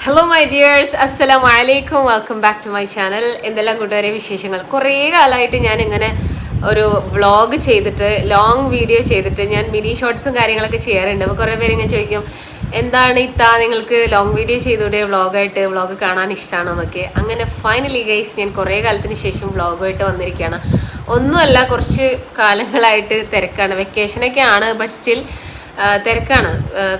Hello my dears, അസ്സലാമു അലൈക്കും. Welcome back to my channel. എന്തെല്ലാം കൂട്ടുകാരെ വിശേഷങ്ങൾ? കുറേ കാലമായിട്ട് ഞാൻ ഇങ്ങനെ ഒരു വ്ളോഗ് ചെയ്തിട്ട്, ലോങ് വീഡിയോ ചെയ്തിട്ട് ഞാൻ മിനി ഷോർട്സും കാര്യങ്ങളൊക്കെ ചെയ്യാറുണ്ട്. അപ്പോൾ കുറേ പേര് ഇങ്ങനെ ചോദിക്കും, എന്താണ് നിങ്ങൾക്ക് ലോങ് വീഡിയോ ചെയ്തൂടെ, വ്ളോഗ് കാണാൻ ഇഷ്ടമാണോ എന്നൊക്കെ. അങ്ങനെ ഫൈനലി ഗൈസ്, ഞാൻ കുറേ കാലത്തിന് ശേഷം വ്ളോഗായിട്ട് വന്നിരിക്കുകയാണ്. ഒന്നുമല്ല, കുറച്ച് കാലങ്ങളായിട്ട് തിരക്കാണ്. വെക്കേഷനൊക്കെ ആണ്, ബട്ട് സ്റ്റിൽ തിരക്കാണ്.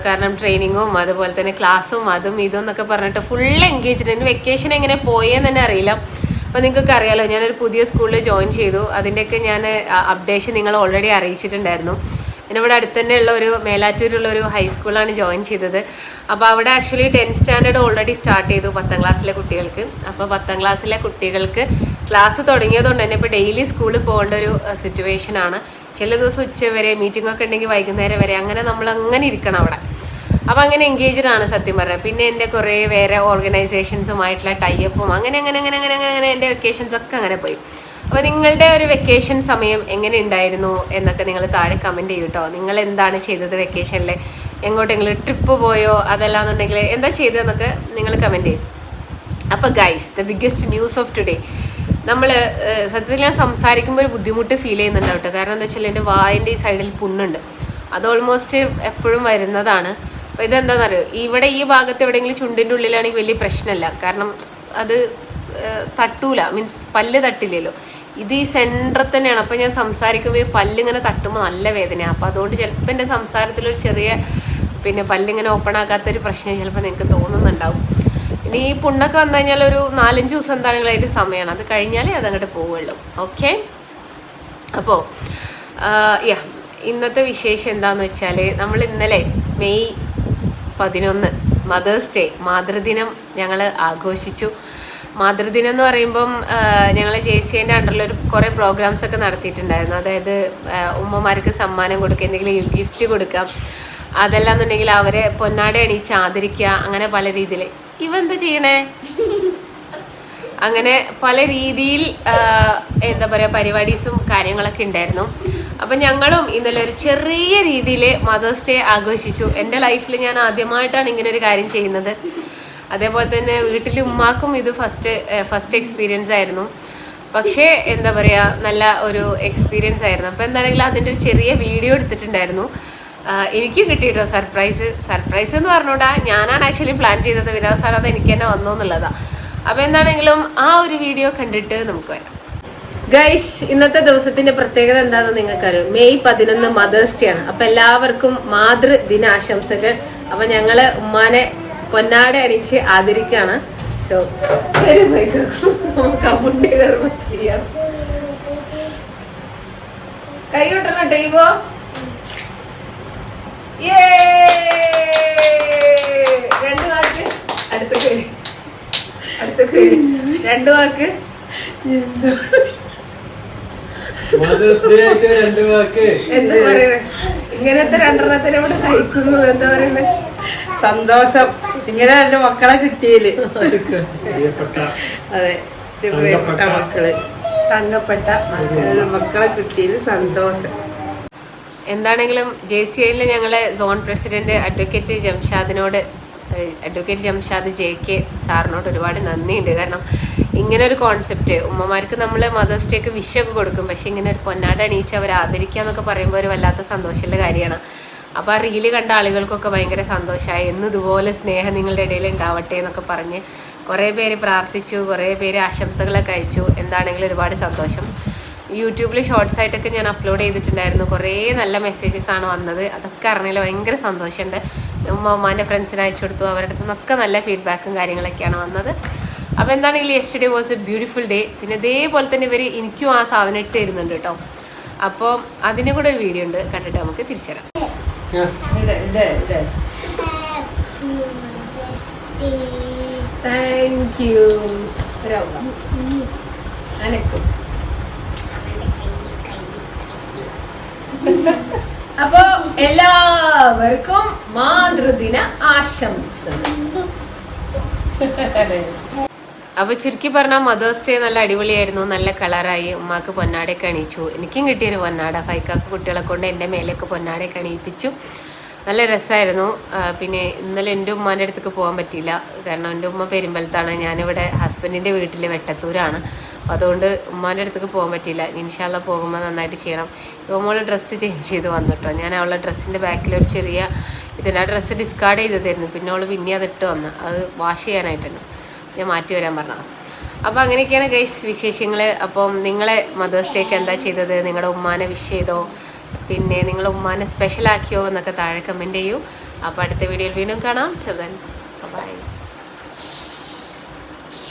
കാരണം ട്രെയിനിങ്ങും അതുപോലെ തന്നെ ക്ലാസ്സും അതും ഇതും എന്നൊക്കെ പറഞ്ഞിട്ട് ഫുൾ എൻഗേജ്ഡ്. എൻ്റെ വെക്കേഷൻ എങ്ങനെ പോയെന്ന് തന്നെ അറിയില്ല. അപ്പം നിങ്ങൾക്കൊക്കെ അറിയാലോ, ഞാനൊരു പുതിയ സ്കൂളിൽ ജോയിൻ ചെയ്തു. അതിൻ്റെയൊക്കെ ഞാൻ അപ്ഡേഷൻ നിങ്ങൾ ഓൾറെഡി അറിയിച്ചിട്ടുണ്ടായിരുന്നു. പിന്നെ ഇവിടെ അടുത്ത് തന്നെയുള്ള ഒരു മേലാറ്റൂരുള്ള ഒരു ഹൈസ്കൂളാണ് ജോയിൻ ചെയ്തത്. അപ്പോൾ അവിടെ actually 10th standard already start ചെയ്തു 10ാം ക്ലാസ്സിലെ കുട്ടികൾക്ക്. അപ്പോൾ 10ാം ക്ലാസ്സിലെ കുട്ടികൾക്ക് ക്ലാസ് തുടങ്ങിയതുകൊണ്ട് തന്നെ ഇപ്പോൾ ഡെയിലി സ്കൂളിൽ പോകേണ്ട ഒരു സിറ്റുവേഷനാണ്. ചില ദിവസം ഉച്ച വരെ, മീറ്റിംഗ് ഒക്കെ ഉണ്ടെങ്കിൽ വൈകുന്നേരം വരെ, അങ്ങനെ നമ്മൾ അങ്ങനെ ഇരിക്കണം അവിടെ. അപ്പോൾ അങ്ങനെ എൻഗേജ്ഡ് ആണ് സത്യം പറഞ്ഞാൽ. പിന്നെ എൻ്റെ കുറേ വേറെ ഓർഗനൈസേഷൻസുമായിട്ടുള്ള ടൈപ്പും അങ്ങനെ എൻ്റെ വെക്കേഷൻസ് ഒക്കെ അങ്ങനെ പോയി. അപ്പോൾ നിങ്ങളുടെ ഒരു വെക്കേഷൻ സമയം എങ്ങനെ ഉണ്ടായിരുന്നു എന്നൊക്കെ നിങ്ങൾ താഴെ കമൻറ്റ് ചെയ്യൂ കേട്ടോ. നിങ്ങൾ എന്താണ് ചെയ്തത് വെക്കേഷനിൽ? എങ്ങോട്ടെങ്കിലും ട്രിപ്പ് പോയോ? അതല്ലാന്നുണ്ടെങ്കിൽ എന്താ ചെയ്തതെന്നൊക്കെ നിങ്ങൾ കമൻറ്റ് ചെയ്യും. അപ്പോൾ guys, the biggest news of today. നമ്മൾ സത്യത്തിൽ ഞാൻ സംസാരിക്കുമ്പോൾ ഒരു ബുദ്ധിമുട്ട് ഫീൽ ചെയ്യുന്നുണ്ടാവും കേട്ടോ. കാരണം എന്താ വെച്ചാൽ എൻ്റെ വായിൻ്റെ ഈ സൈഡിൽ പുണ്ണുണ്ട്. അത് ഓൾമോസ്റ്റ് എപ്പോഴും വരുന്നതാണ്. അപ്പോൾ ഇതെന്താണെന്നറിയോ, ഇവിടെ ഈ ഭാഗത്ത് എവിടെയെങ്കിലും ചുണ്ടിൻ്റെ ഉള്ളിലാണെങ്കിൽ വലിയ പ്രശ്നമല്ല. കാരണം അത് തട്ടൂല, മീൻസ് പല്ല് തട്ടില്ലല്ലോ. ഇത് ഈ സെൻറ്ററിൽ തന്നെയാണ്. അപ്പോൾ ഞാൻ സംസാരിക്കുമ്പോൾ ഈ പല്ലിങ്ങനെ തട്ടുമ്പോൾ നല്ല വേദനയാണ്. അപ്പോൾ അതുകൊണ്ട് ചിലപ്പോൾ എൻ്റെ സംസാരത്തിലൊരു ചെറിയ പല്ലിങ്ങനെ ഓപ്പൺ ആക്കാത്തൊരു പ്രശ്നം ചിലപ്പോൾ നിങ്ങൾക്ക് തോന്നുന്നുണ്ടാവും. ഇനി ഈ പുണ്ണൊക്കെ വന്നു കഴിഞ്ഞാൽ ഒരു 4-5 ദിവസം എന്താണെങ്കിലും അതിൻ്റെ സമയമാണ്. അത് കഴിഞ്ഞാലേ അതങ്ങോട്ട് പോവുള്ളൂ. ഓക്കെ, അപ്പോൾ ഇന്നത്തെ വിശേഷം എന്താണെന്ന് വെച്ചാൽ, നമ്മൾ ഇന്നലെ മെയ് 11 മദേഴ്സ് ഡേ, മാതൃദിനം ഞങ്ങൾ ആഘോഷിച്ചു. മാതൃദിനം എന്ന് പറയുമ്പം ഞങ്ങൾ JCIൻ്റെ അണ്ടറിൽ കുറേ പ്രോഗ്രാംസ് ഒക്കെ നടത്തിയിട്ടുണ്ടായിരുന്നു. അതായത് ഉമ്മമാർക്ക് സമ്മാനം കൊടുക്കുക, എന്തെങ്കിലും ഗിഫ്റ്റ് കൊടുക്കാം, അതല്ലാന്നുണ്ടെങ്കിൽ അവരെ പൊന്നാട അണിയിച്ച് ആദരിക്കുക, അങ്ങനെ പല രീതിയിൽ. എന്താ ചെയ്യണേ? അങ്ങനെ പല രീതിയിൽ എന്താ പറയുക, പരിപാടീസും കാര്യങ്ങളൊക്കെ ഉണ്ടായിരുന്നു. അപ്പം ഞങ്ങളും ഇന്നലെ ഒരു ചെറിയ രീതിയിൽ മദേഴ്സ് ഡേ ആഘോഷിച്ചു. എൻ്റെ ലൈഫിൽ ഞാൻ ആദ്യമായിട്ടാണ് ഇങ്ങനെ ഒരു കാര്യം ചെയ്യുന്നത്. അതേപോലെ തന്നെ വീട്ടിൽ ഉമ്മാക്കും ഇത് ഫസ്റ്റ് എക്സ്പീരിയൻസ് ആയിരുന്നു. പക്ഷേ എന്താ പറയുക, നല്ല ഒരു എക്സ്പീരിയൻസ് ആയിരുന്നു. അപ്പോൾ എന്താണെങ്കിലും അതിൻ്റെ ഒരു ചെറിയ വീഡിയോ എടുത്തിട്ടുണ്ടായിരുന്നു. എനിക്ക് കിട്ടിയിട്ടോ സർപ്രൈസ് എന്ന് പറഞ്ഞൂടാ, ഞാനാണ് ആക്ച്വലി പ്ലാൻ ചെയ്തത്. വിനോദസാനം അത് എനിക്ക് തന്നെ വന്നു എന്നുള്ളതാണ്. അപ്പോൾ എന്താണെങ്കിലും ആ ഒരു വീഡിയോ കണ്ടിട്ട് നമുക്ക് വരാം. ഗൈസ്, ഇന്നത്തെ ദിവസത്തിന്റെ പ്രത്യേകത എന്താണെന്ന് നിങ്ങൾക്കറിയോ? മെയ് 11 മദേഴ്സ് ഡേ ആണ്. അപ്പൊ എല്ലാവർക്കും മാതൃദിനാശംസകൾ. അപ്പൊ ഞങ്ങള് ഉമ്മാനെ പൊന്നാട അണിച്ച് ആദരിക്കാണ്. സോ നമുക്ക് അമുണ്ടി കർമ്മം ചെയ്യാം. കൈ കൊട്ടണം ടൈവോ. രണ്ട് വാക്ക് അടുത്തേക്ക് 2 വാക്ക്. എന്താ പറയണേ? ഇങ്ങനത്തെ 2 ഇവിടെ സഹിക്കുന്നു. എന്താ പറയണേ? സന്തോഷം. ഇങ്ങനെ 2 മക്കളെ കിട്ടിയില്. അതെ, പ്രിയപ്പെട്ട മക്കള്, തങ്കപ്പെട്ട മക്കളെ കിട്ടിയതിൽ സന്തോഷം. എന്താണെങ്കിലും JCIയിൽ ഞങ്ങളെ zone president advocate Jamshad JK സാറിനോട് ഒരുപാട് നന്ദിയുണ്ട്. കാരണം ഇങ്ങനെ ഒരു കോൺസെപ്റ്റ്, ഉമ്മമാർക്ക് നമ്മൾ മദേഴ്സ് ഡേക്ക് വിഷൊക്കെ കൊടുക്കും, പക്ഷെ ഇങ്ങനെ ഒരു പൊന്നാട അണിയിച്ച് അവരെ ആദരിക്കുക എന്നൊക്കെ പറയുമ്പോൾ ഒരു വല്ലാത്ത സന്തോഷമുള്ള കാര്യമാണ്. അപ്പോൾ ആ റീല് കണ്ട ആളുകൾക്കൊക്കെ ഭയങ്കര സന്തോഷമായി. ഇതുപോലെ സ്നേഹം നിങ്ങളുടെ ഇടയിൽ ഉണ്ടാവട്ടെ എന്നൊക്കെ പറഞ്ഞ് കുറേ പേര് പ്രാർത്ഥിച്ചു, കുറേ പേര് ആശംസകളൊക്കെ അയച്ചു. എന്താണെങ്കിലും ഒരുപാട് സന്തോഷം. യൂട്യൂബിൽ ഷോർട്സ് ആയിട്ടൊക്കെ ഞാൻ അപ്ലോഡ് ചെയ്തിട്ടുണ്ടായിരുന്നു. കുറേ നല്ല മെസ്സേജസ് ആണ് വന്നത്. അതൊക്കെ അറിഞ്ഞാൽ ഭയങ്കര സന്തോഷമുണ്ട്. ഉമ്മാൻ്റെ ഫ്രണ്ട്സിന് അയച്ചു കൊടുത്തു, അവരുടെ അടുത്ത് നിന്നൊക്കെ നല്ല ഫീഡ്ബാക്കും കാര്യങ്ങളൊക്കെയാണ് വന്നത്. അപ്പോൾ എന്താണെങ്കിലും yesterday was A beautiful day. പിന്നെ ഇതേപോലെ തന്നെ എനിക്കും ആ സാധനം ഇട്ട് തരുന്നുണ്ട് കേട്ടോ. അപ്പോൾ അതിന് കൂടെ ഒരു വീഡിയോ ഉണ്ട്, കണ്ടിട്ട് നമുക്ക് തിരിച്ചു വരാം. Thank you. അനക്കും. അപ്പൊ എല്ലാവർക്കും മാതൃദിന ആശംസകൾ. അപ്പോൾ ചുരുക്കി പറഞ്ഞാൽ മദേഴ്സ് ഡേ നല്ല അടിപൊളിയായിരുന്നു. നല്ല കളറായി. ഉമ്മാക്ക് പൊന്നാടയൊക്കെ അണിയിച്ചു. എനിക്കും കിട്ടിയൊരു പൊന്നാട. ഫൈക്കാക്ക് കുട്ടികളെ കൊണ്ട് എൻ്റെ മേലേക്ക് പൊന്നാടയൊക്കെ അണിയിപ്പിച്ചു. നല്ല രസമായിരുന്നു. പിന്നെ ഇന്നലെ എൻ്റെ ഉമ്മാൻ്റെ അടുത്തേക്ക് പോകാൻ പറ്റിയില്ല, കാരണം എൻ്റെ ഉമ്മ പെരുമ്പലത്താണ്, ഞാനിവിടെ ഹസ്ബൻഡിൻ്റെ വീട്ടിൽ വെട്ടത്തൂരാണ്. അപ്പോൾ അതുകൊണ്ട് ഉമ്മാൻ്റെ അടുത്തേക്ക് പോകാൻ പറ്റിയില്ല. ഇൻഷാ അല്ലാ പോകുമ്പോൾ നന്നായിട്ട് ചെയ്യണം. ഇപ്പോൾ മോള് ഡ്രസ്സ് ചേഞ്ച് ചെയ്ത് വന്നിട്ടോ, ഞാൻ അവളുടെ ഡ്രസ്സിൻ്റെ ബാക്കിൽ ഒരു ചെറിയ ഇതിൻ്റെ ആ ഡ്രസ്സ് ഡിസ്കാർഡ് ചെയ്തതായിരുന്നു. പിന്നെ അവൾ പിന്നെ അതിട്ട് വന്ന് അത് വാഷ് ചെയ്യാനായിട്ടുണ്ട്, ഞാൻ മാറ്റി വരാൻ പറഞ്ഞതാണ്. അപ്പോൾ അങ്ങനെയൊക്കെയാണ് ഗൈസ് വിശേഷങ്ങൾ. അപ്പം നിങ്ങളെ മദേഴ്സ് ഡേക്ക് എന്താ ചെയ്തത്, നിങ്ങളുടെ ഉമ്മാനെ വിഷ് ചെയ്തോ, പിന്നെ നിങ്ങൾ ഉമ്മാനെ സ്പെഷ്യലാക്കിയോ എന്നൊക്കെ താഴെ കമൻറ്റ് ചെയ്യൂ. അപ്പോൾ അടുത്ത വീഡിയോയിൽ വീണ്ടും കാണാം. ബൈ.